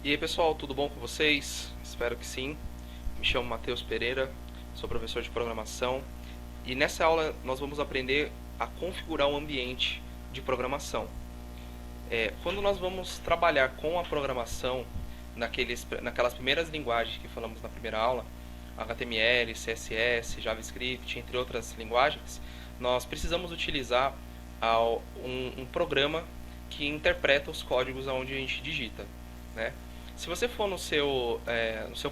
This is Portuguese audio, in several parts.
E aí pessoal, tudo bom com vocês? Espero que sim. Me chamo Matheus Pereira, sou professor de programação e nessa aula nós vamos aprender a configurar um ambiente de programação. Quando nós vamos trabalhar com a programação naquelas primeiras linguagens que falamos na primeira aula, HTML, CSS, JavaScript, entre outras linguagens, nós precisamos utilizar um programa que interpreta os códigos aonde a gente digita, né? Se você for no seu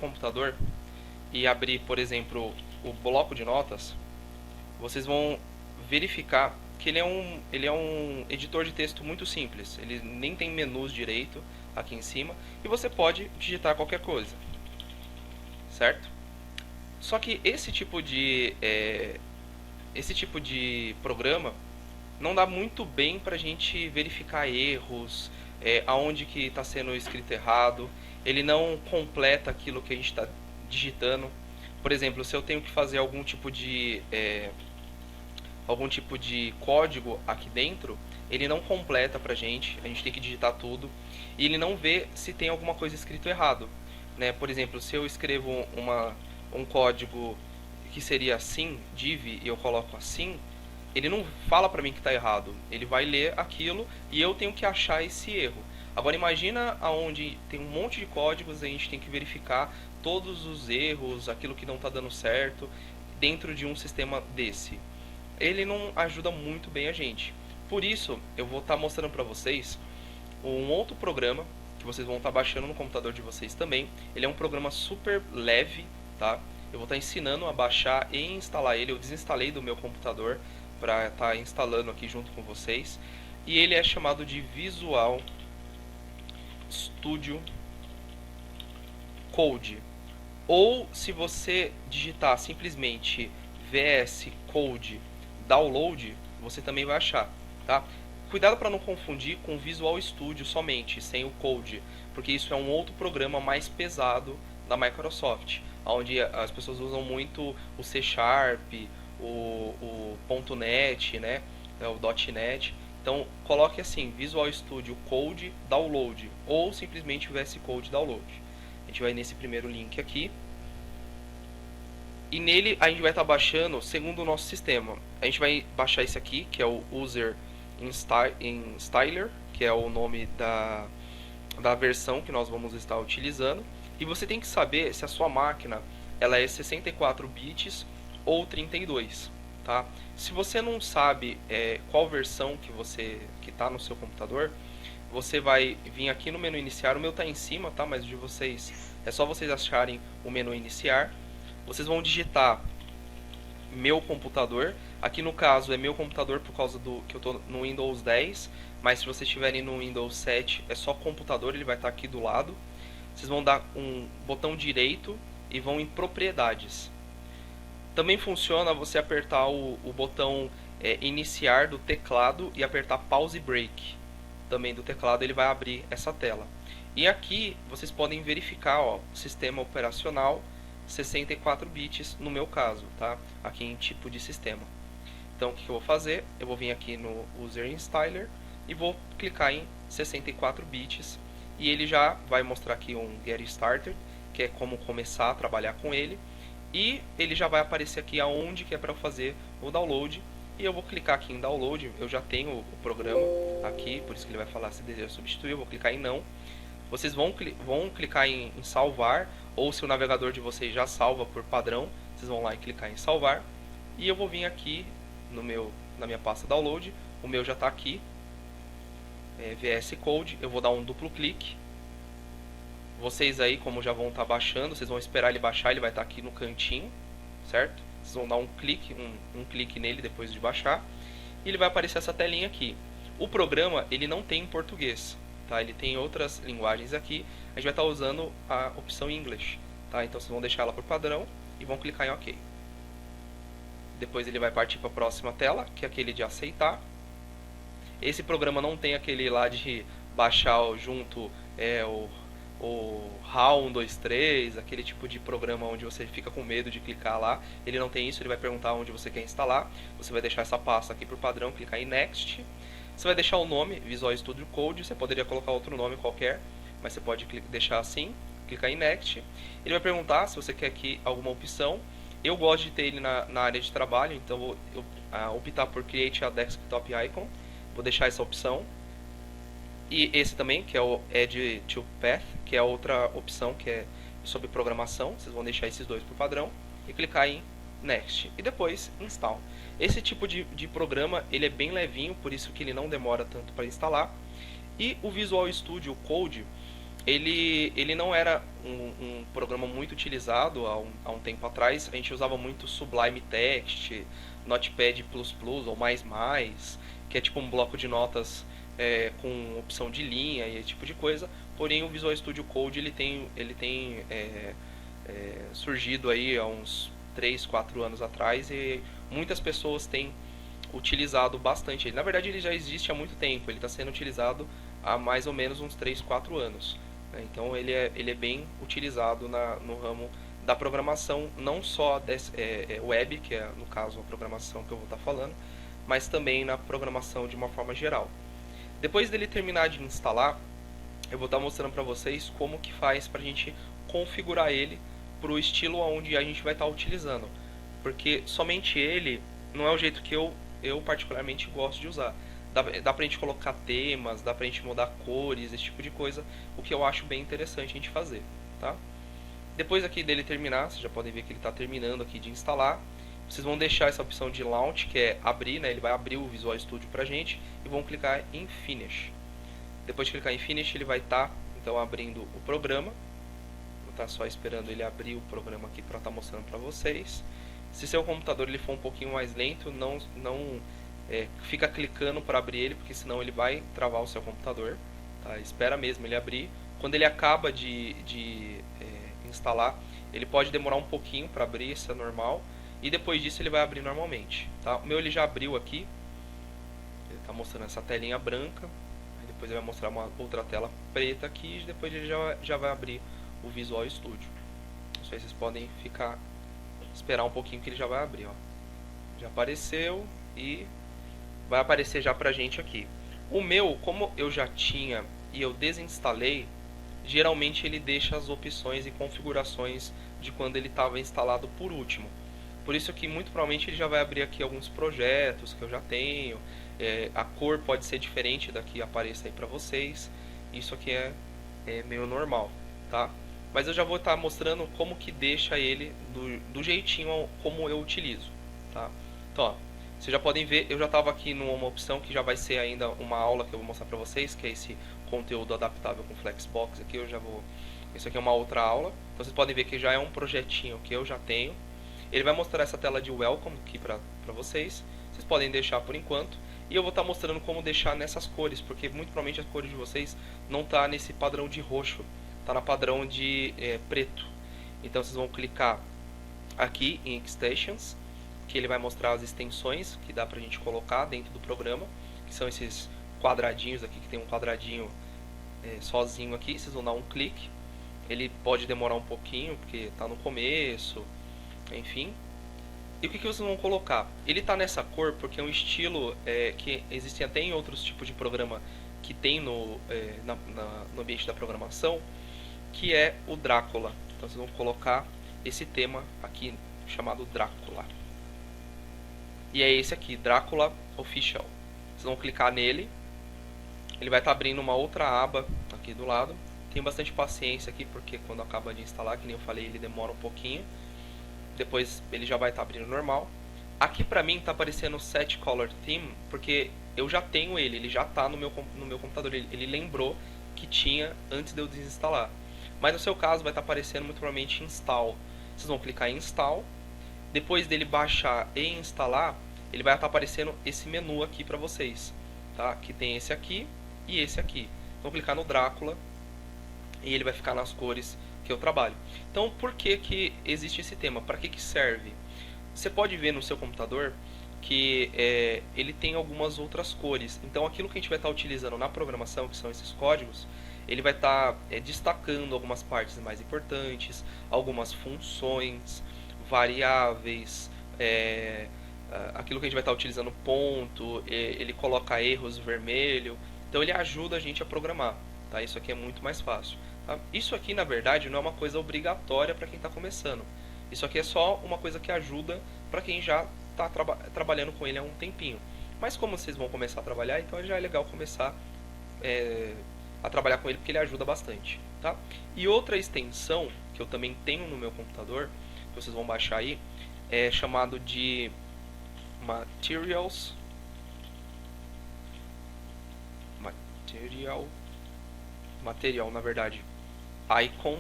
computador e abrir, por exemplo, o bloco de notas, vocês vão verificar que ele é um editor de texto muito simples. Ele nem tem menus direito aqui em cima e você pode digitar qualquer coisa, certo? Só que esse tipo de programa não dá muito bem para a gente verificar erros, aonde que está sendo escrito errado. Ele não completa aquilo que a gente está digitando. Por exemplo, se eu tenho que fazer algum tipo de código aqui dentro, ele não completa pra gente, a gente tem que digitar tudo, e ele não vê se tem alguma coisa escrito errado, né? Por exemplo, se eu escrevo um código que seria assim, div, e eu coloco assim, ele não fala pra mim que está errado, ele vai ler aquilo e eu tenho que achar esse erro. Agora imagina aonde tem um monte de códigos, a gente tem que verificar todos os erros, aquilo que não está dando certo, dentro de um sistema desse. Ele não ajuda muito bem a gente. Por isso, eu vou estar mostrando para vocês um outro programa que vocês vão estar baixando no computador de vocês também. Ele é um programa super leve, tá? Eu vou estar ensinando a baixar e instalar ele. Eu desinstalei do meu computador para estar instalando aqui junto com vocês. E ele é chamado de Visual Studio Code. Ou se você digitar simplesmente VS Code Download, você também vai achar, tá? Cuidado para não confundir com Visual Studio somente, sem o Code, porque isso é um outro programa mais pesado da Microsoft, onde as pessoas usam muito o C Sharp, o .NET, né? O .NET. Então coloque assim, Visual Studio Code Download, ou simplesmente VS Code Download. A gente vai nesse primeiro link aqui. E nele a gente vai estar baixando segundo o nosso sistema. A gente vai baixar esse aqui, que é o User Installer, que é o nome da versão que nós vamos estar utilizando. E você tem que saber se a sua máquina ela é 64 bits ou 32, tá? Se você não sabe qual versão que está no seu computador, você vai vir aqui no menu iniciar. O meu está em cima, tá? Mas de vocês é só vocês acharem o menu iniciar. Vocês vão digitar meu computador. Aqui no caso é meu computador por causa do que eu estou no Windows 10. Mas se vocês estiverem no Windows 7 é só computador, ele vai estar aqui do lado. Vocês vão dar um botão direito e vão em propriedades. Também funciona você apertar o botão iniciar do teclado e apertar pause break também do teclado, ele vai abrir essa tela. E aqui vocês podem verificar, ó, o sistema operacional 64 bits no meu caso, tá? Aqui em tipo de sistema. Então o que eu vou fazer? Eu vou vir aqui no User Installer e vou clicar em 64 bits e ele já vai mostrar aqui um Get Started, que é como começar a trabalhar com ele, e ele já vai aparecer aqui aonde que é para fazer o download. E eu vou clicar aqui em download, eu já tenho o programa aqui, por isso que ele vai falar se deseja substituir, eu vou clicar em não. Vocês vão clicar em salvar, ou se o navegador de vocês já salva por padrão, vocês vão lá e clicar em salvar. E eu vou vir aqui na minha pasta download, o meu já está aqui, VS Code, eu vou dar um duplo clique. Vocês aí, como já vão estar baixando, vocês vão esperar ele baixar, ele vai estar aqui no cantinho, certo? Vocês vão dar um clique nele depois de baixar e ele vai aparecer essa telinha aqui. O programa ele não tem em português, tá? Ele tem outras linguagens aqui. A gente vai estar usando a opção English, tá? Então vocês vão deixar ela por padrão e vão clicar em OK. Depois ele vai partir para a próxima tela, que é aquele de aceitar. Esse programa não tem aquele lá de baixar junto o HAL 123, aquele tipo de programa onde você fica com medo de clicar lá. Ele não tem isso, ele vai perguntar onde você quer instalar. Você vai deixar essa pasta aqui por padrão, clicar em Next. Você vai deixar o nome Visual Studio Code, você poderia colocar outro nome qualquer, mas você pode deixar assim, clicar em Next. Ele vai perguntar se você quer aqui alguma opção. Eu gosto de ter ele na área de trabalho, então vou optar por Create a Desktop Icon. Vou deixar essa opção. E esse também, que é o Add to Path, que é a outra opção, que é sobre programação. Vocês vão deixar esses dois por padrão e clicar em Next. E depois Install. Esse tipo de programa ele é bem levinho, por isso que ele não demora tanto para instalar. E o Visual Studio Code, ele não era um programa muito utilizado há um tempo atrás. A gente usava muito Sublime Text, Notepad++ ou mais, que é tipo um bloco de notas com opção de linha e esse tipo de coisa. Porém o Visual Studio Code ele tem surgido aí há uns 3, 4 anos atrás e muitas pessoas têm utilizado bastante ele. Na verdade ele já existe há muito tempo, ele está sendo utilizado há mais ou menos uns 3, 4 anos. Então ele é bem utilizado no ramo da programação, não só web, que é no caso a programação que eu vou estar falando, mas também na programação de uma forma geral. Depois dele terminar de instalar, eu vou estar mostrando para vocês como que faz para a gente configurar ele para o estilo onde a gente vai estar utilizando, porque somente ele não é o jeito que eu particularmente gosto de usar. Dá pra gente colocar temas, dá pra gente mudar cores, esse tipo de coisa, o que eu acho bem interessante a gente fazer, tá? Depois aqui dele terminar, vocês já podem ver que ele está terminando aqui de instalar. Vocês vão deixar essa opção de Launch, que é abrir, né? Ele vai abrir o Visual Studio pra gente, e vão clicar em Finish. Depois de clicar em Finish, ele vai estar então abrindo o programa. Vou estar só esperando ele abrir o programa aqui para estar mostrando para vocês. Se seu computador ele for um pouquinho mais lento, não fica clicando para abrir ele, porque senão ele vai travar o seu computador, tá? Espera mesmo ele abrir. Quando ele acaba de instalar, ele pode demorar um pouquinho para abrir, isso é normal, e depois disso ele vai abrir normalmente, tá? O meu ele já abriu aqui, ele está mostrando essa telinha branca, aí depois ele vai mostrar uma outra tela preta aqui, e depois ele já vai abrir o Visual Studio. Isso aí vocês podem esperar um pouquinho que ele já vai abrir, ó. Já apareceu e vai aparecer já pra gente aqui. O meu, como eu já tinha e eu desinstalei, geralmente ele deixa as opções e configurações de quando ele estava instalado por último. Por isso que muito provavelmente ele já vai abrir aqui alguns projetos que eu já tenho. A cor pode ser diferente da que apareça aí pra vocês. Isso aqui é meio normal, tá? Mas eu já vou estar mostrando como que deixa ele do jeitinho como eu utilizo, tá? Então, ó, vocês já podem ver, eu já estava aqui numa opção que já vai ser ainda uma aula que eu vou mostrar para vocês, que é esse conteúdo adaptável com Flexbox. Aqui eu já vou... Isso aqui é uma outra aula. Então vocês podem ver que já é um projetinho que eu já tenho. Ele vai mostrar essa tela de Welcome aqui para vocês. Vocês podem deixar por enquanto. E eu vou estar mostrando como deixar nessas cores, porque muito provavelmente as cores de vocês não tá nesse padrão de roxo, tá na padrão de preto. Então vocês vão clicar aqui em Extensions, que ele vai mostrar as extensões que dá pra gente colocar dentro do programa, que são esses quadradinhos aqui, que tem um quadradinho sozinho aqui. Vocês vão dar um clique, ele pode demorar um pouquinho, porque tá no começo, enfim. E o que vocês vão colocar? Ele tá nessa cor porque é um estilo que existem até em outros tipos de programa que tem no ambiente da programação, que é o Drácula. Então vocês vão colocar esse tema aqui chamado Drácula. E é esse aqui, Drácula Official. Vocês vão clicar nele. Ele vai estar abrindo uma outra aba aqui do lado. Tenha bastante paciência aqui, porque quando acaba de instalar, que nem eu falei, ele demora um pouquinho. Depois ele já vai estar abrindo normal. Aqui pra mim está aparecendo Set Color Theme, porque eu já tenho ele já está no meu computador. Ele lembrou que tinha antes de eu desinstalar. Mas no seu caso vai estar aparecendo muito provavelmente Install. Vocês vão clicar em Install. Depois dele baixar e instalar, ele vai estar aparecendo esse menu aqui para vocês, tá? Que tem esse aqui e esse aqui. Vou clicar no Drácula e ele vai ficar nas cores que eu trabalho. Então, por que existe esse tema? Para que serve? Você pode ver no seu computador que ele tem algumas outras cores. Então, aquilo que a gente vai estar utilizando na programação, que são esses códigos, ele vai estar destacando algumas partes mais importantes, algumas funções, variáveis, aquilo que a gente vai estar utilizando ponto, ele coloca erros vermelho. Então ele ajuda a gente a programar. tá? Isso aqui é muito mais fácil, tá? Isso aqui, na verdade, não é uma coisa obrigatória para quem está começando. Isso aqui é só uma coisa que ajuda para quem já está trabalhando com ele há um tempinho. Mas como vocês vão começar a trabalhar, então já é legal começar a trabalhar com ele porque ele ajuda bastante, tá? E outra extensão que eu também tenho no meu computador, que vocês vão baixar aí, é chamado de material, na verdade, icon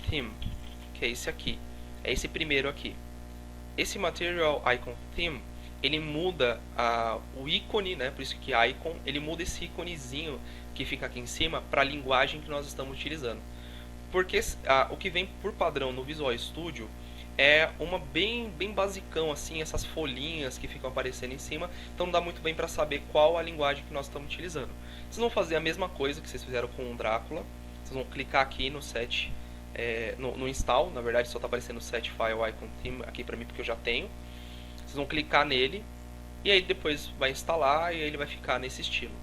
theme, que é esse aqui, é esse primeiro aqui. Esse material icon theme, ele muda o ícone, né? Por isso que icon, ele muda esse íconezinho que fica aqui em cima para a linguagem que nós estamos utilizando. Porque o que vem por padrão no Visual Studio é uma bem basicão assim, essas folhinhas que ficam aparecendo em cima, então não dá muito bem para saber qual a linguagem que nós estamos utilizando. Vocês vão fazer a mesma coisa que vocês fizeram com o Drácula. Vocês vão clicar aqui no set, no install, na verdade só está aparecendo o set file icon theme aqui para mim porque eu já tenho. Vocês vão clicar nele e aí depois vai instalar e aí ele vai ficar nesse estilo,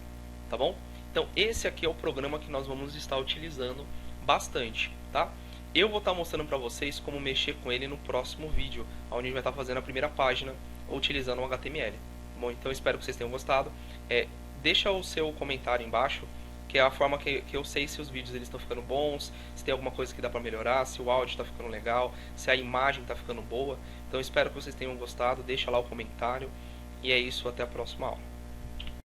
tá bom? Então esse aqui é o programa que nós vamos estar utilizando bastante, tá? Eu vou estar mostrando para vocês como mexer com ele no próximo vídeo, onde a gente vai estar fazendo a primeira página utilizando o HTML. Bom, então espero que vocês tenham gostado. Deixa o seu comentário embaixo, que é a forma que eu sei se os vídeos eles estão ficando bons, se tem alguma coisa que dá para melhorar, se o áudio está ficando legal, se a imagem está ficando boa. Então espero que vocês tenham gostado, deixa lá o comentário. E é isso, até a próxima aula.